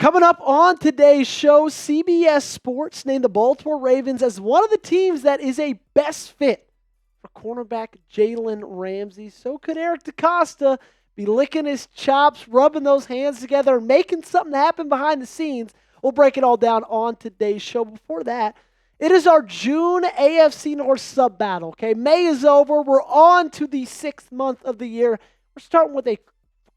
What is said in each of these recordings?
Coming up on today's show, CBS Sports named the Baltimore Ravens as one of the teams that is a best fit for cornerback Jalen Ramsey. So could Eric DeCosta be licking his chops, rubbing those hands together, and making something happen behind the scenes. We'll break it all down on today's show. Before that, it is our June AFC North sub-battle, okay? May is over. We're on to the 6th month of the year. We're starting with a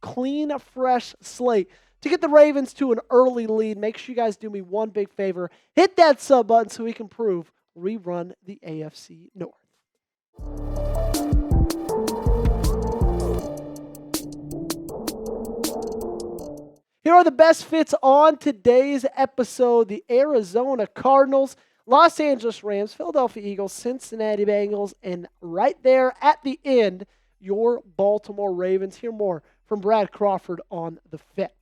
clean, fresh slate. To get the Ravens to an early lead, make sure you guys do me one big favor. Hit that sub button so we can prove we run the AFC North. Here are the best fits on today's episode. The Arizona Cardinals, Los Angeles Rams, Philadelphia Eagles, Cincinnati Bengals, and right there at the end, your Baltimore Ravens. Hear more from Brad Crawford on the fit.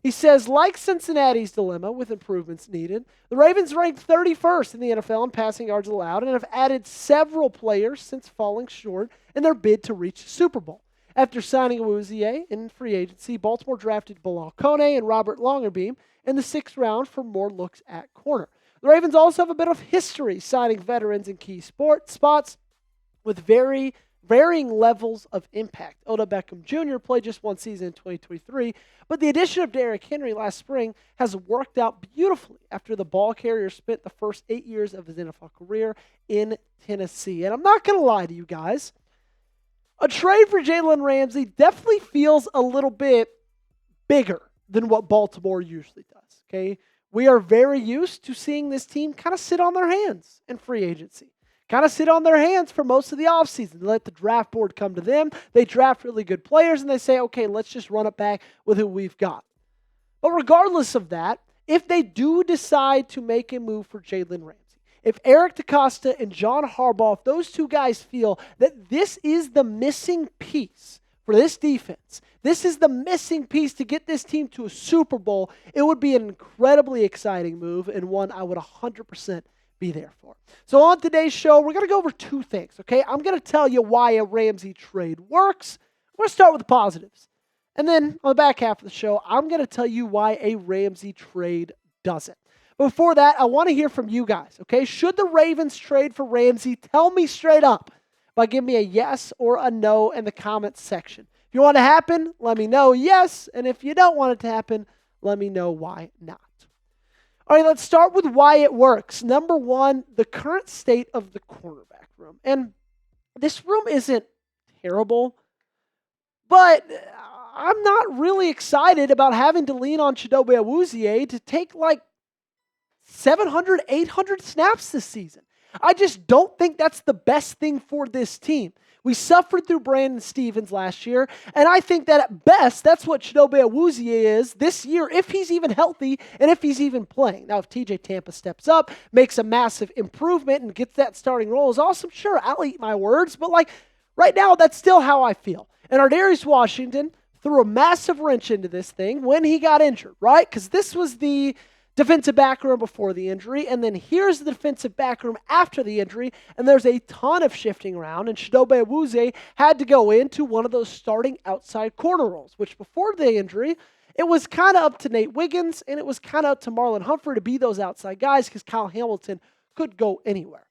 He says, like Cincinnati's dilemma with improvements needed, the Ravens ranked 31st in the NFL in passing yards allowed and have added several players since falling short in their bid to reach the Super Bowl. After signing Awuzie in free agency, Baltimore drafted Bilhal, Kone, and Robert Longerbeam in the 6th round for more looks at corner. The Ravens also have a bit of history signing veterans in key spots with varying levels of impact. Odell Beckham Jr. played just one season in 2023, but the addition of Derrick Henry last spring has worked out beautifully after the ball carrier spent the first 8 years of his NFL career in Tennessee. And I'm not going to lie to you guys, a trade for Jalen Ramsey definitely feels a little bit bigger than what Baltimore usually does, okay? We are very used to seeing this team kind of sit on their hands in free agency. Kind of sit on their hands for most of the offseason. They let the draft board come to them. They draft really good players, and they say, okay, let's just run it back with who we've got. But regardless of that, if they do decide to make a move for Jalen Ramsey, if Eric DeCosta and John Harbaugh, if those two guys feel that this is the missing piece for this defense, this is the missing piece to get this team to a Super Bowl, it would be an incredibly exciting move and one I would 100% be there for. So on today's show, we're going to go over two things, okay? I'm going to tell you why a Ramsey trade works. We're going to start with the positives. And then on the back half of the show, I'm going to tell you why a Ramsey trade doesn't. Before that, I want to hear from you guys, okay? Should the Ravens trade for Ramsey? Tell me straight up by giving me a yes or a no in the comments section. If you want it to happen, let me know yes. And if you don't want it to happen, let me know why not. All right, let's start with why it works. Number one, the current state of the cornerback room. And this room isn't terrible, but I'm not really excited about having to lean on Chidobe Awuzie to take like 700, 800 snaps this season. I just don't think that's the best thing for this team. We suffered through Brandon Stevens last year, and I think that at best, that's what Chidobe Awuzie is this year, if he's even healthy and if he's even playing. Now, if TJ Tampa steps up, makes a massive improvement, and gets that starting role, is awesome. Sure, I'll eat my words, but like right now, that's still how I feel. And Ardarius Washington threw a massive wrench into this thing when he got injured, right? Because this was the defensive back room before the injury, and then here's the defensive back room after the injury, and there's a ton of shifting around, and Chidobe Awuzie had to go into one of those starting outside corner roles, which before the injury, it was kind of up to Nate Wiggins, and it was kind of up to Marlon Humphrey to be those outside guys because Kyle Hamilton could go anywhere.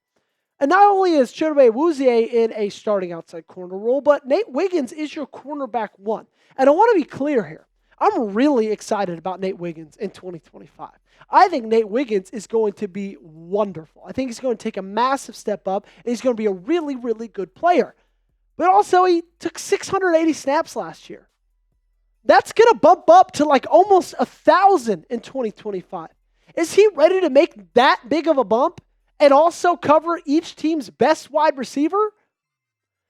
And not only is Chidobe Awuzie in a starting outside corner role, but Nate Wiggins is your cornerback one. And I want to be clear here. I'm really excited about Nate Wiggins in 2025. I think Nate Wiggins is going to be wonderful. I think he's going to take a massive step up, and he's going to be a really, really good player. But also, he took 680 snaps last year. That's going to bump up to like almost 1,000 in 2025. Is he ready to make that big of a bump and also cover each team's best wide receiver?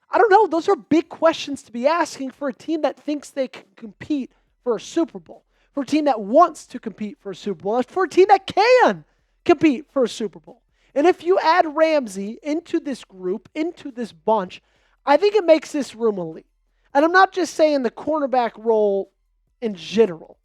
I don't know. Those are big questions to be asking for a team that thinks they can compete for a Super Bowl, for a team that wants to compete for a Super Bowl, for a team that can compete for a Super Bowl. And if you add Ramsey into this group, into this bunch, I think it makes this room elite. And I'm not just saying the cornerback role in general.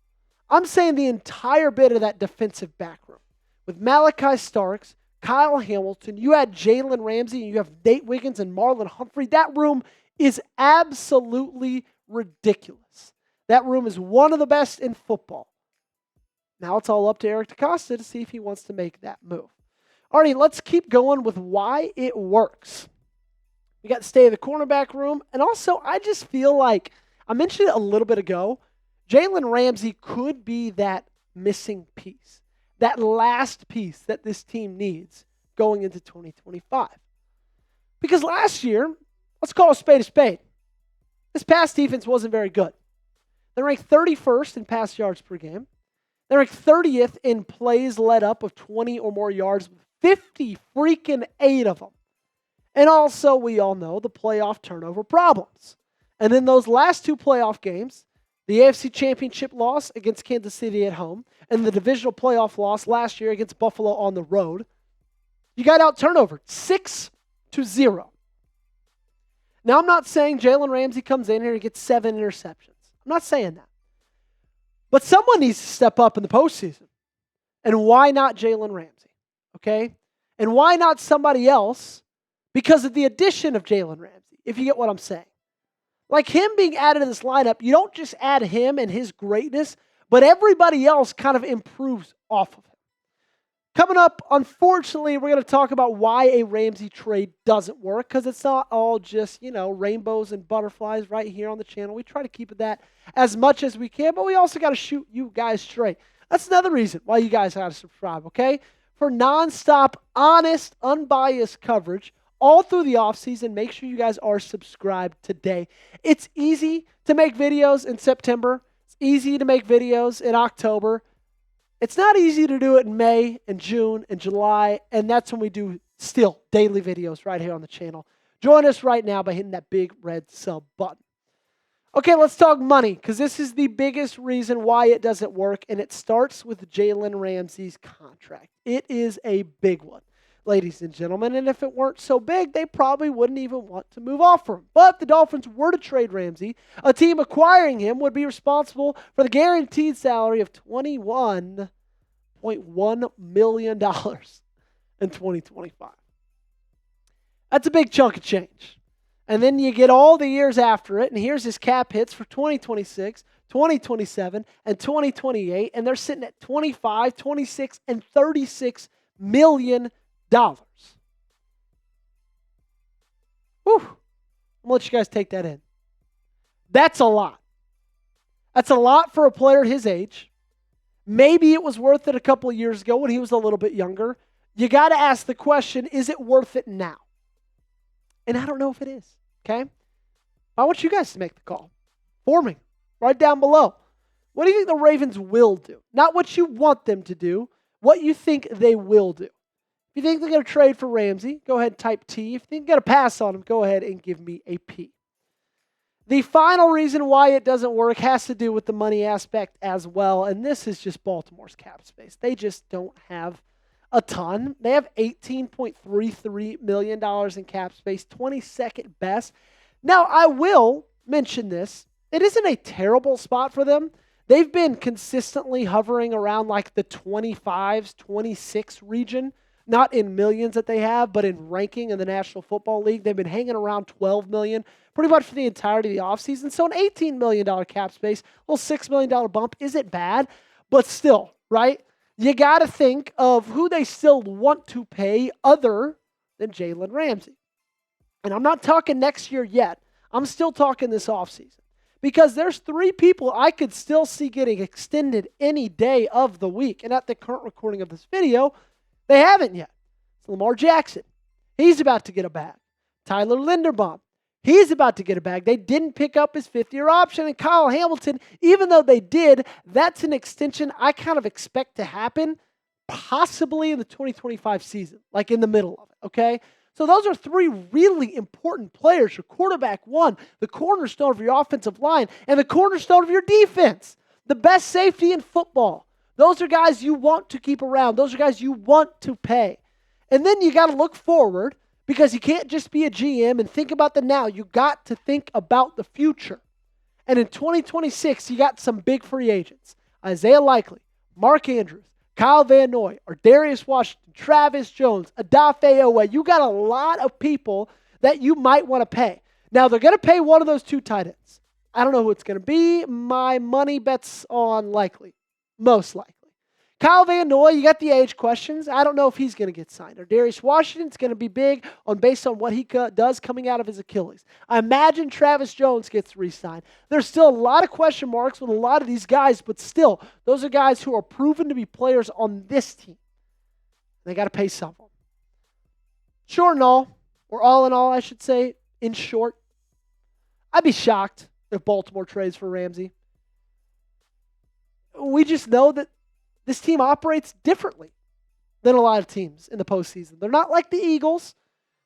I'm saying the entire bit of that defensive back room. With Malaki Starks, Kyle Hamilton, you add Jalen Ramsey, and you have Nate Wiggins and Marlon Humphrey. That room is absolutely ridiculous. That room is one of the best in football. Now it's all up to Eric DeCosta to see if he wants to make that move. Alrighty, let's keep going with why it works. We got to stay in the cornerback room. And also, I just feel like, I mentioned it a little bit ago, Jalen Ramsey could be that missing piece, that last piece that this team needs going into 2025. Because last year, let's call a spade a spade. This pass defense wasn't very good. They ranked 31st in pass yards per game. They ranked 30th in plays led up of 20 or more yards, 50 freaking 8 of them. And also, we all know the playoff turnover problems. And in those last 2 playoff games, the AFC Championship loss against Kansas City at home and the divisional playoff loss last year against Buffalo on the road, you got out turnover 6-0. Now, I'm not saying Jalen Ramsey comes in here and gets 7 interceptions. I'm not saying that. But someone needs to step up in the postseason. And why not Jalen Ramsey? Okay? And why not somebody else because of the addition of Jalen Ramsey, if you get what I'm saying? Like him being added to this lineup, you don't just add him and his greatness, but everybody else kind of improves off of him. Coming up, unfortunately, we're going to talk about why a Ramsey trade doesn't work, because it's not all just, rainbows and butterflies right here on the channel. We try to keep it that as much as we can, but we also got to shoot you guys straight. That's another reason why you guys got to subscribe, okay? For nonstop, honest, unbiased coverage all through the offseason, make sure you guys are subscribed today. It's easy to make videos in September. It's easy to make videos in October. It's not easy to do it in May and June and July, and that's when we do still daily videos right here on the channel. Join us right now by hitting that big red sub button. Okay, let's talk money, because this is the biggest reason why it doesn't work, and it starts with Jalen Ramsey's contract. It is a big one, ladies and gentlemen, and if it weren't so big, they probably wouldn't even want to move off for him. But if the Dolphins were to trade Ramsey, a team acquiring him would be responsible for the guaranteed salary of $21.1 million in 2025. That's a big chunk of change. And then you get all the years after it, and here's his cap hits for 2026, 2027, and 2028, and they're sitting at 25, 26, and $36 million. Whew. I'm going to let you guys take that in. That's a lot. That's a lot for a player his age. Maybe it was worth it a couple of years ago when he was a little bit younger. You got to ask the question, is it worth it now? And I don't know if it is, okay? I want you guys to make the call for me right down below. What do you think the Ravens will do? Not what you want them to do, what you think they will do. If you think they're going to trade for Ramsey, go ahead and type T. If you think they're going to pass on him, go ahead and give me a P. The final reason why it doesn't work has to do with the money aspect as well, and this is just Baltimore's cap space. They just don't have a ton. They have $18.33 million in cap space, 22nd best. Now, I will mention this. It isn't a terrible spot for them. They've been consistently hovering around like the 25s, 26 region. Not in millions that they have, but in ranking in the National Football League. They've been hanging around $12 million pretty much for the entirety of the offseason. So an $18 million cap space, a little $6 million bump isn't bad, but still, right? You got to think of who they still want to pay other than Jalen Ramsey. And I'm not talking next year yet. I'm still talking this offseason. Because there's 3 people I could still see getting extended any day of the week. And at the current recording of this video, they haven't yet. It's Lamar Jackson. He's about to get a bag. Tyler Linderbaum. He's about to get a bag. They didn't pick up his 5th-year option. And Kyle Hamilton, even though they did, that's an extension I kind of expect to happen possibly in the 2025 season, like in the middle of it, okay? So those are 3 really important players. Your quarterback, 1, the cornerstone of your offensive line, and the cornerstone of your defense. The best safety in football. Those are guys you want to keep around. Those are guys you want to pay. And then you got to look forward, because you can't just be a GM and think about the now. You got to think about the future. And in 2026, you got some big free agents. Isaiah Likely, Mark Andrews, Kyle Van Noy, Darius Washington, Travis Jones, Odafe Oweh. You got a lot of people that you might want to pay. Now, they're going to pay one of those 2 tight ends. I don't know who it's going to be. My money bets on Likely, most likely. Kyle Van Noy, you got the age questions. I don't know if he's going to get signed. Or Darius Washington's going to be big based on what he does coming out of his Achilles. I imagine Travis Jones gets re-signed. There's still a lot of question marks with a lot of these guys, but still, those are guys who are proven to be players on this team. They got to pay someone. Short and all, or all in all, I should say, in short, I'd be shocked if Baltimore trades for Ramsey. We just know that this team operates differently than a lot of teams in the postseason. They're not like the Eagles.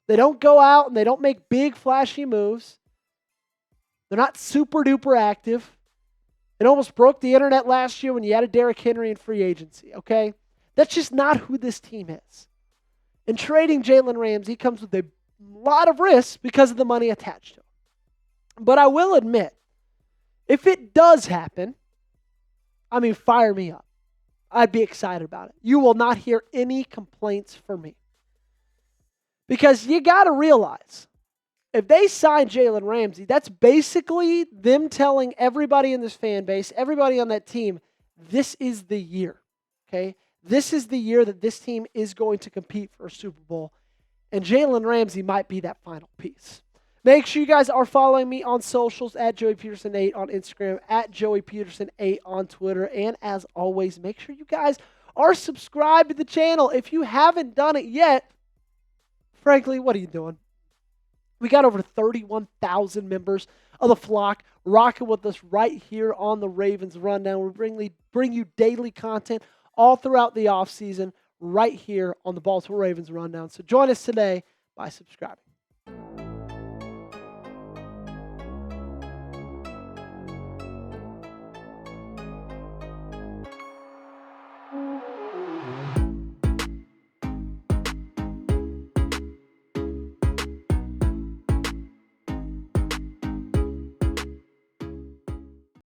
They don't go out and they don't make big, flashy moves. They're not super duper active. It almost broke the internet last year when you added Derrick Henry in free agency, okay? That's just not who this team is. And trading Jalen Ramsey comes with a lot of risks because of the money attached to it. But I will admit, if it does happen, fire me up. I'd be excited about it. You will not hear any complaints from me. Because you got to realize, if they sign Jalen Ramsey, that's basically them telling everybody in this fan base, everybody on that team, this is the year, okay? This is the year that this team is going to compete for a Super Bowl, and Jalen Ramsey might be that final piece. Make sure you guys are following me on socials at Joey Petersen 8 on Instagram, at Joey Petersen 8 on Twitter. And as always, make sure you guys are subscribed to the channel. If you haven't done it yet, frankly, what are you doing? We got over 31,000 members of the flock rocking with us right here on the Ravens Rundown. We bring you daily content all throughout the offseason right here on the Baltimore Ravens Rundown. So join us today by subscribing.